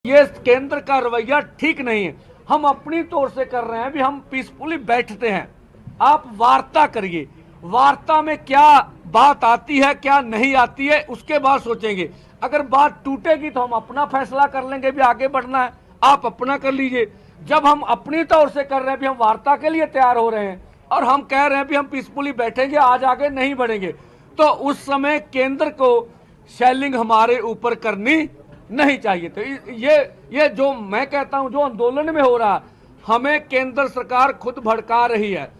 ये केंद्र का रवैया ठीक नहीं है। हम अपनी तौर से कर रहे हैं भी, हम पीसफुली बैठते हैं। आप वार्ता करिए, वार्ता में क्या बात आती है क्या नहीं आती है उसके बाद सोचेंगे। अगर बात टूटेगी तो हम अपना फैसला कर लेंगे भी आगे बढ़ना है, आप अपना कर लीजिए। जब हम अपनी तौर से कर रहे हैं भी, हम वार्ता के लिए तैयार हो रहे हैं और हम कह रहे हैं भी हम पीसफुली बैठेंगे, आज आगे नहीं बढ़ेंगे, तो उस समय केंद्र को शेलिंग हमारे ऊपर करनी नहीं चाहिए। तो ये जो मैं कहता हूं, जो आंदोलन में हो रहा, हमें केंद्र सरकार खुद भड़का रही है।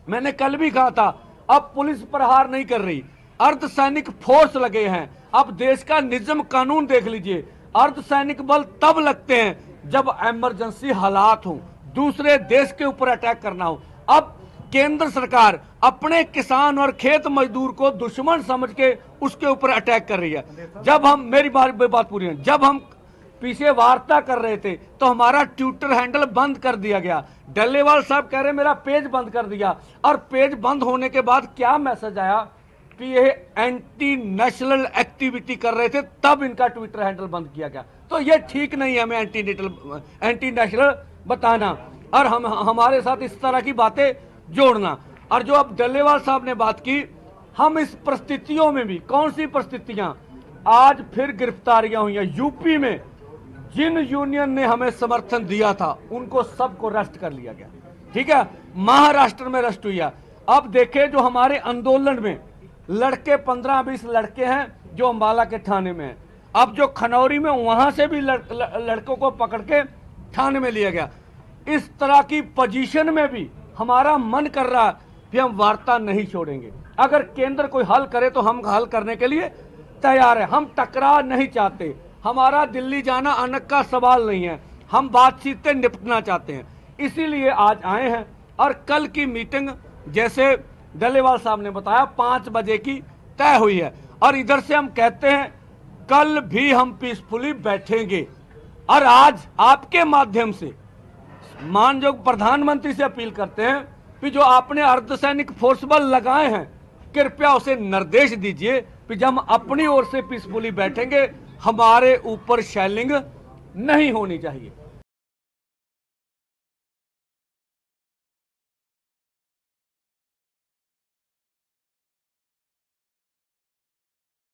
मैंने कल भी कहा था, अब पुलिस प्रहार नहीं कर रही, अर्धसैनिक फोर्स लगे हैं। अब देश का निज़म कानून देख लीजिए, अर्धसैनिक बल तब लगते हैं जब इमरजेंसी हालात हो, दूसरे देश के ऊपर अटैक करना हो। अब केंद्र सरकार अपने किसान और खेत मजदूर को दुश्मन समझ के उसके ऊपर अटैक कर रही है। जब हम, मेरी बात पूरी है, जब हम पीछे वार्ता कर रहे थे तो हमारा ट्विटर हैंडल बंद कर दिया गया। डल्लेवाल साहब कह रहे मेरा पेज बंद कर दिया, और पेज बंद होने के बाद क्या मैसेज आया कि ये एंटी नेशनल एक्टिविटी कर रहे थे, तब इनका ट्विटर हैंडल बंद किया गया। तो ये ठीक नहीं है हमें एंटी नेशनल बताना और हमारे साथ इस तरह की बातें जोड़ना। और जो अब डल्लेवाल साहब ने बात की, हम इस परिस्थितियों में भी, कौन सी परिस्थितियां, आज फिर गिरफ्तारियां हुई हैं यूपी में। जिन यूनियन ने हमें समर्थन दिया था उनको सबको अरेस्ट कर लिया गया, ठीक है। महाराष्ट्र में अरेस्ट हुई है। अब देखें जो हमारे आंदोलन में लड़के 15-20 लड़के हैं जो अंबाला के थाने में हैं, अब जो खनौरी में, वहां से भी लड़कों को पकड़ के थाने में लिया गया। इस तरह की पोजीशन में भी हमारा मन कर रहा है कि हम वार्ता नहीं छोड़ेंगे। अगर केंद्र कोई हल करे तो हम हल करने के लिए तैयार है। हम टकराव नहीं चाहते, हमारा दिल्ली जाना अनक का सवाल नहीं है, हम बातचीत से निपटना चाहते हैं, इसीलिए आज आए हैं। और कल की मीटिंग, जैसे डल्लेवाल साहब ने बताया, 5 बजे की तय हुई है। और इधर से हम कहते हैं कल भी हम पीसफुली बैठेंगे। और आज आपके माध्यम से माननीय प्रधानमंत्री से अपील करते हैं कि जो आपने अर्धसैनिक फोर्स बल लगाए हैं, कृपया उसे निर्देश दीजिए कि जब हम अपनी ओर से पीसफुली बैठेंगे, हमारे ऊपर शेलिंग नहीं होनी चाहिए।